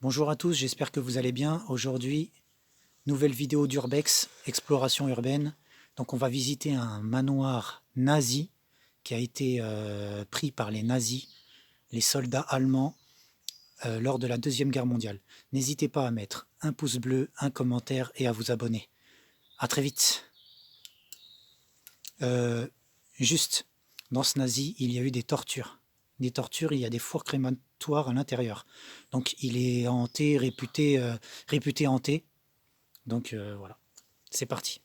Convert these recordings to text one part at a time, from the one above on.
Bonjour à tous, j'espère que vous allez bien. Aujourd'hui, nouvelle vidéo d'Urbex, exploration urbaine. Donc on va visiter un manoir nazi qui a été pris par les nazis, les soldats allemands, lors de la Deuxième Guerre mondiale. N'hésitez pas à mettre un pouce bleu, un commentaire et à vous abonner. À très vite. Juste, dans ce nazi, il y a eu des tortures. Des tortures, il y a des fours crématoires à l'intérieur. Donc il est hanté, réputé hanté. Donc voilà, c'est parti.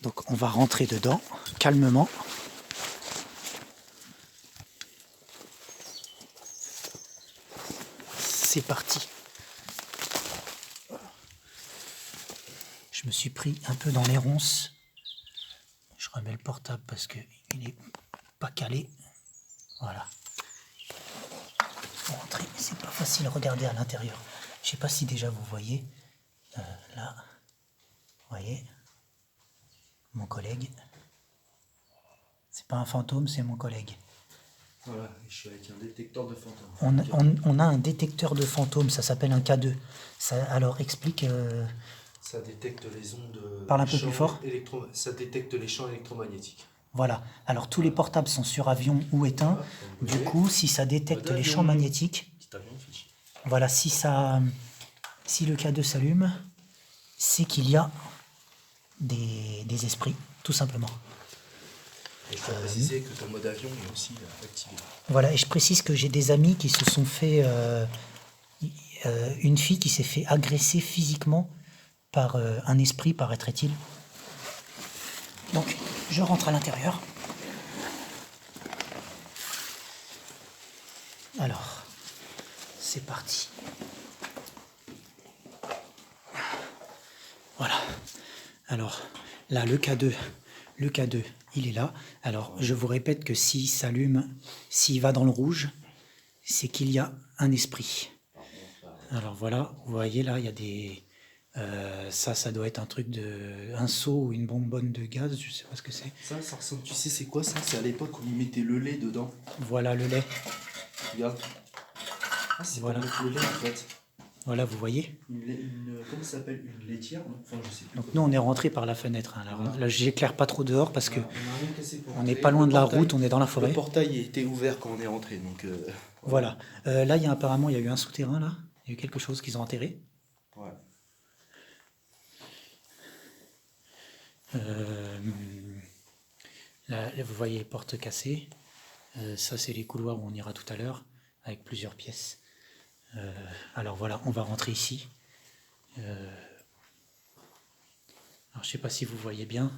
Donc on va rentrer dedans, calmement. C'est parti. Je me suis pris un peu dans les ronces. Je remets le portable parce qu'il n'est pas calé. Voilà. Pour rentrer, c'est pas facile à regarder à l'intérieur. Je sais pas si déjà vous voyez. Là, vous voyez, mon collègue. C'est pas un fantôme, c'est mon collègue. Voilà, je suis avec un détecteur de fantômes. On a un détecteur de fantômes, ça s'appelle un K2. Ça, alors explique. Ça détecte les ondes. Parle un peu plus fort. Ça détecte les champs électromagnétiques. Voilà, alors tous les portables sont sur avion ou éteints. Du coup, si ça détecte les champs magnétiques, voilà, si le K2 s'allume, c'est qu'il y a des esprits, tout simplement. Et je dois préciser que ton mode avion est aussi activé. Voilà, et je précise que j'ai des amis qui se sont fait... une fille qui s'est fait agresser physiquement par un esprit, paraîtrait-il. Donc, je rentre à l'intérieur. Alors, c'est parti. Voilà. Alors, là, le K2, il est là. Alors, je vous répète que s'il s'allume, s'il va dans le rouge, c'est qu'il y a un esprit. Alors voilà, vous voyez là, il y a des... ça doit être un truc un seau ou une bonbonne de gaz, je sais pas ce que c'est. Ça ressemble, tu sais c'est quoi ça? C'est à l'époque où ils mettaient le lait dedans. Voilà le lait. Regarde. Ah, c'est voilà. Pour mettre le lait en fait. Voilà, vous voyez. Comment ça s'appelle? Une laitière, non? Enfin, je sais plus. Donc nous, on est rentré par la fenêtre. Hein. Là, j'éclaire pas trop dehors parce que on n'est rentrer. pas loin de la route, on est dans la forêt. Le portail était ouvert quand on est rentré, donc... Voilà. Là, apparemment, il y a eu un souterrain, là. Il y a eu quelque chose qu'ils ont enterré. Ouais. Là, vous voyez les portes cassées. Ça, c'est les couloirs où on ira tout à l'heure, avec plusieurs pièces. Alors voilà, on va rentrer ici. Alors, je ne sais pas si vous voyez bien.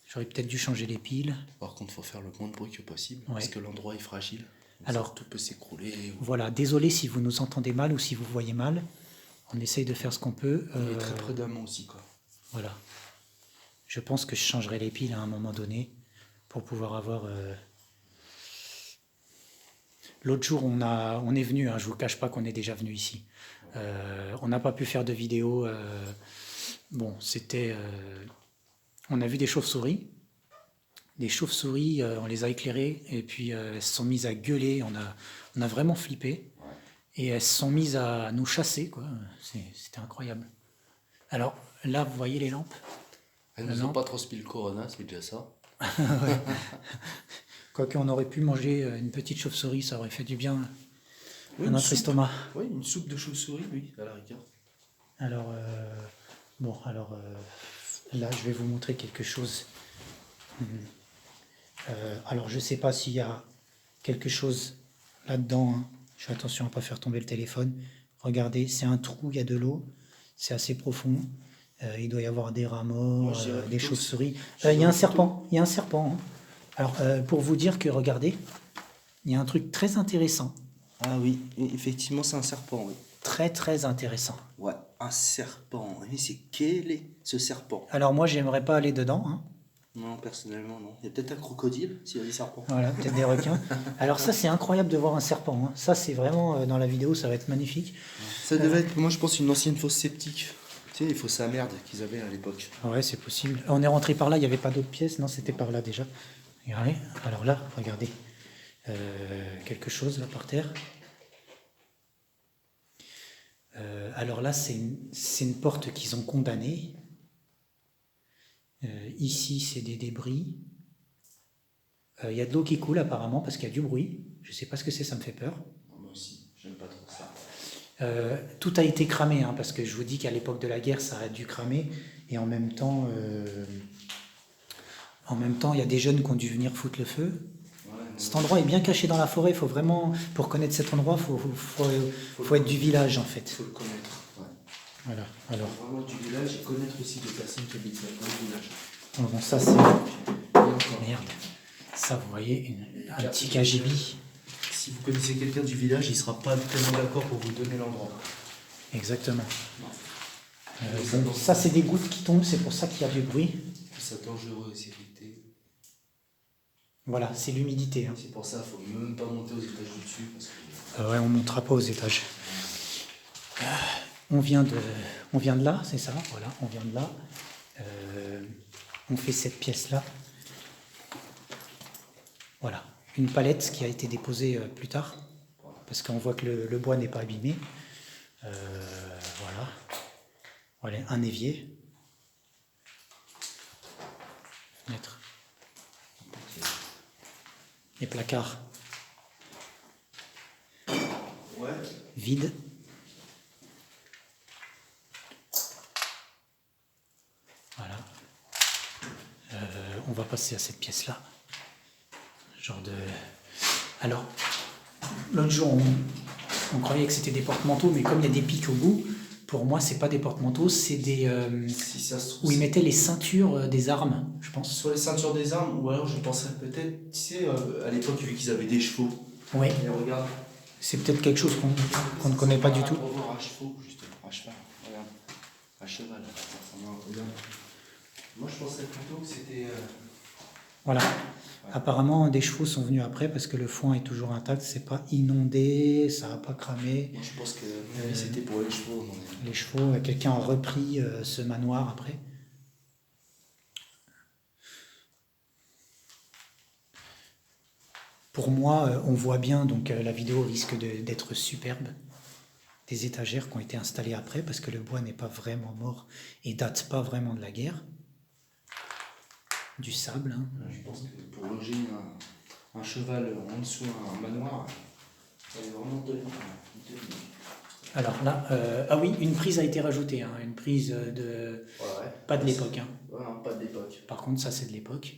J'aurais peut-être dû changer les piles. Par contre, il faut faire le moins de bruit que possible, ouais. Parce que l'endroit est fragile. Alors, tout peut s'écrouler. Voilà, désolé si vous nous entendez mal ou si vous voyez mal. On essaye de faire ce qu'on peut. On est très prudemment aussi, quoi. Voilà. Je pense que je changerai les piles à un moment donné pour pouvoir avoir... L'autre jour, on est venu, hein, je ne vous cache pas qu'on est déjà venu ici. On n'a pas pu faire de vidéo. Bon, c'était... on a vu des chauves-souris. Des chauves-souris, on les a éclairées et puis elles se sont mises à gueuler. On a vraiment flippé. Et elles se sont mises à nous chasser, quoi. C'était incroyable. Alors, là, vous voyez les lampes? Elles ne nous ont pas transmis le corona, c'est déjà ça. Ouais. Quoique on aurait pu manger une petite chauve-souris, ça aurait fait du bien à notre estomac. Oui, une soupe de chauve-souris, oui, à la rigueur. Alors, là, je vais vous montrer quelque chose. Alors, je ne sais pas s'il y a quelque chose là-dedans. Hein. Je fais attention à ne pas faire tomber le téléphone. Regardez, c'est un trou, il y a de l'eau. C'est assez profond. Il doit y avoir des rats morts, des chauves-souris. Il y a un serpent. Il y a un serpent. Hein. Alors, pour vous dire que, regardez, il y a un truc très intéressant. Ah oui, effectivement, c'est un serpent, oui. Très, très intéressant. Ouais, un serpent. Mais c'est quel est ce serpent? Alors, moi, j'aimerais pas aller dedans. Hein. Non, personnellement, non. Il y a peut-être un crocodile, s'il y a des serpents. Voilà, peut-être des requins. Alors ça, c'est incroyable de voir un serpent. Hein. Ça, c'est vraiment, dans la vidéo, ça va être magnifique. Ça devait être, moi, je pense, une ancienne fosse septique. Tu sais, il faut sa merde qu'ils avaient à l'époque. Ouais, c'est possible. On est rentré par là, il n'y avait pas d'autres pièces, non, c'était par là déjà. Regardez, alors là, regardez, quelque chose là par terre. Alors là, c'est une porte qu'ils ont condamnée. Ici, c'est des débris. Il y a de l'eau qui coule apparemment parce qu'il y a du bruit. Je ne sais pas ce que c'est, ça me fait peur. Moi aussi, j'aime pas trop ça. Tout a été cramé, hein, parce que je vous dis qu'à l'époque de la guerre, ça a dû cramer. Et en même temps, il y a des jeunes qui ont dû venir foutre le feu. Cet endroit est bien caché dans la forêt. Faut vraiment, pour connaître cet endroit, faut être du village en fait. Il faut le connaître. Ouais. Voilà. Alors, Faut vraiment être du village et connaître aussi des personnes qui habitent dans le village. bon, ça c'est merde. Ça, vous voyez, un petit KGB. Si vous connaissez quelqu'un du village, il ne sera pas tellement d'accord pour vous donner l'endroit. Exactement. Bon, ça, c'est des gouttes qui tombent, c'est pour ça qu'il y a du bruit. C'est dangereux, c'est irrité. Voilà, c'est l'humidité. Hein. C'est pour ça qu'il ne faut même pas monter aux étages du dessus. Parce que... Ouais, on ne montera pas aux étages. On vient de là, c'est ça. Voilà, on vient de là. On fait cette pièce-là. Voilà, une palette qui a été déposée plus tard, parce qu'on voit que le bois n'est pas abîmé. Voilà, un évier. Fenêtre. Les placards. Ouais. Vides. Voilà. On va passer à cette pièce-là. Genre de... Alors, l'autre jour, on croyait que c'était des porte-manteaux, mais comme il y a des pics au bout, pour moi, c'est pas des porte-manteaux, c'est des... si ça se trouve, où ils mettaient les ceintures des armes, je pense. Sur les ceintures des armes, ou alors je penserais peut-être, tu sais, à l'époque, vu qu'ils avaient des chevaux. Oui. Et regarde. C'est peut-être quelque chose qu'on ne connaît pas du tout. Pour voir un chevaux, justement, un cheval. Regarde. Un cheval. Regarde. Moi, je pensais plutôt que c'était... Voilà. Apparemment, des chevaux sont venus après parce que le foin est toujours intact, c'est pas inondé, ça n'a pas cramé. Moi, je pense que c'était pour les chevaux. Les chevaux, quelqu'un a repris ce manoir après. Pour moi, on voit bien, donc la vidéo risque d'être superbe. Des étagères qui ont été installées après parce que le bois n'est pas vraiment mort et date pas vraiment de la guerre. Du sable. Hein. Je pense que pour loger un cheval en dessous un manoir, ça est vraiment de... Alors là, ah oui, une prise a été rajoutée, hein, une prise de... Ouais. Pas de l'époque. Hein. Ouais, non, pas de l'époque. Par contre, ça c'est de l'époque.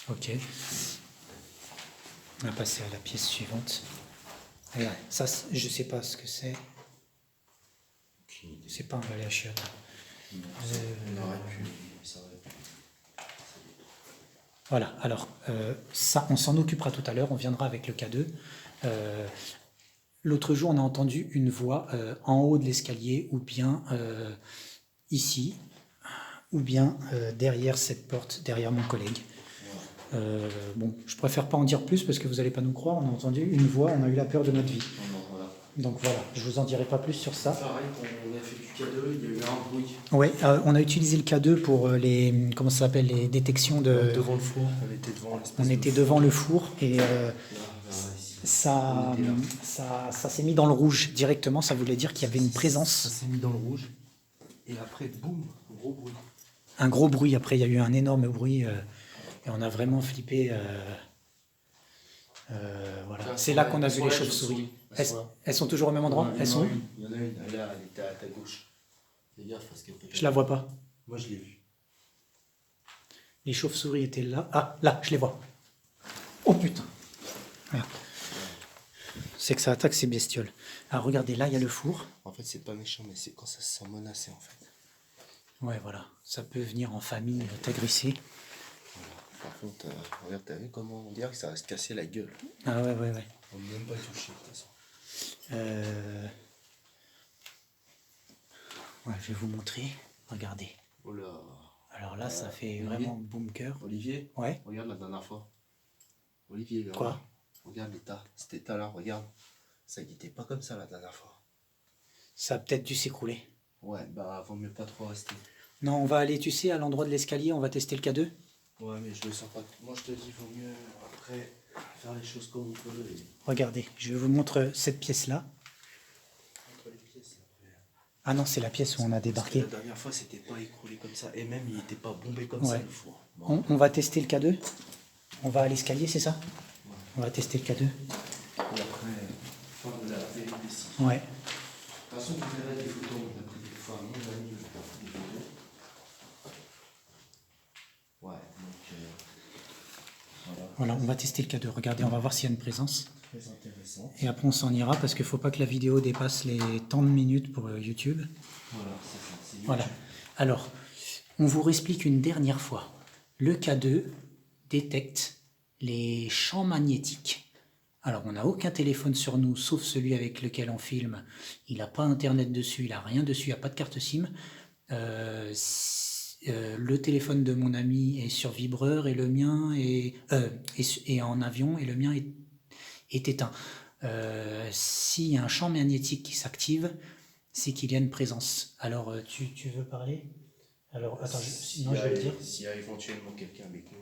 Ok. On va passer à la pièce suivante. Regarde, ça, je sais pas ce que c'est. C'est pas un balai à chiottes. On aurait pu, ça aurait pu. Voilà, alors ça, on s'en occupera tout à l'heure, on viendra avec le K2. L'autre jour, on a entendu une voix en haut de l'escalier, ou bien ici, ou bien derrière cette porte, derrière mon collègue. Bon, je préfère pas en dire plus parce que vous n'allez pas nous croire, on a entendu une voix, on a eu la peur de notre vie. Voilà. Donc voilà, je vous en dirai pas plus sur ça. Pareil, quand on a fait du K2, il y a eu un bruit. Ouais, on a utilisé le K2 pour les, comment ça s'appelle, les détections de... Devant le four, on était devant l'espace. On était devant le four et ça s'est mis dans le rouge directement, ça voulait dire qu'il y avait une présence. Ça s'est mis dans le rouge et après, boum, gros bruit. Un gros bruit, après il y a eu un énorme bruit et on a vraiment flippé. Voilà. C'est là qu'on a vu les chauves-souris. Elles sont toujours au même endroit? Elles sont où? Il y en a une, là, elle était à ta gauche. Fais gaffe parce qu'elle peut... Je la vois pas. Moi, je l'ai vue. Les chauves-souris étaient là. Ah, là, je les vois. Oh putain. Voilà. C'est que ça attaque ces bestioles. Alors regardez, là, il y a le four. En fait, c'est pas méchant, mais c'est quand ça se sent menacé, en fait. Ouais, voilà. Ça peut venir en famille t'agresser. Voilà. Par contre, regarde, t'as vu comment on dirait que ça va se casser la gueule. Ah ouais. On n'est même pas touché, de toute façon. Ouais, je vais vous montrer. Regardez. Oh là. Alors là, ça fait Olivier. vraiment boom cœur. Olivier, Ouais. regarde la dernière fois. Olivier, là. Quoi? Regarde l'état. Cet état-là, regarde. Ça n'était pas comme ça la dernière fois. Ça a peut-être dû s'écrouler. Ouais, bah vaut mieux pas trop rester. Non, on va aller, tu sais, à l'endroit de l'escalier, on va tester le K2. Ouais, mais je le sens pas. Moi, je te dis, vaut mieux après faire les choses comme on peut. Et... Regardez, je vous montre cette pièce-là. entre les pièces, après. Ah non, c'est la pièce où on a débarqué. La dernière fois, c'était pas écroulé comme ça. Et même, il était pas bombé comme ça, Ouais. le four. Bon. On va tester le K2. On va à l'escalier, c'est ça? Ouais. On va tester le K2. Et après, fin de la péripétie. Ouais. De toute façon, vous verrez des photos. On a pris des fois, mon ami, il a pris des photos. Ouais, donc voilà. Voilà, on va tester le K2. Regardez, on va voir s'il y a une présence. Très intéressant. Et après, on s'en ira parce qu'il ne faut pas que la vidéo dépasse les tant de minutes pour YouTube. Voilà, c'est ça. C'est YouTube. Voilà. Alors, on vous réexplique une dernière fois. Le K2 détecte les champs magnétiques. Alors, on n'a aucun téléphone sur nous, sauf celui avec lequel on filme. Il n'a pas Internet dessus, il n'a rien dessus, il n'a pas de carte SIM. Le téléphone de mon ami est sur vibreur et le mien est en avion et le mien est éteint. S'il y a un champ magnétique qui s'active, c'est qu'il y a une présence. Alors, tu veux parler? Alors, attends, sinon je vais le dire. S'il y a éventuellement quelqu'un avec nous,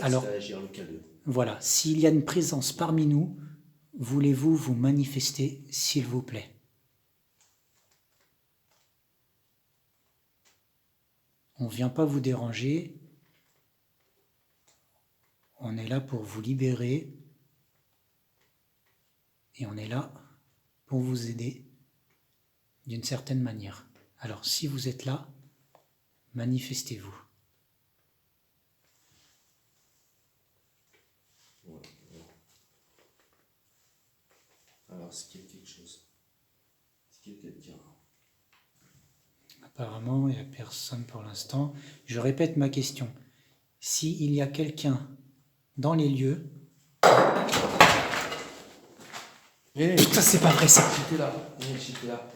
Alors, agir le K2. Voilà, s'il y a une présence parmi nous, voulez-vous vous manifester, s'il vous plaît? On ne vient pas vous déranger. On est là pour vous libérer. Et on est là pour vous aider d'une certaine manière. Alors, si vous êtes là, manifestez-vous. Ouais. Alors, est-ce qu'il y a quelque chose? Est-ce qu'il y a quelqu'un? Apparemment, il n'y a personne pour l'instant. Je répète ma question. S'il y a quelqu'un dans les lieux... Hey, Putain, c'est pas vrai ça. j'étais là. J'étais là.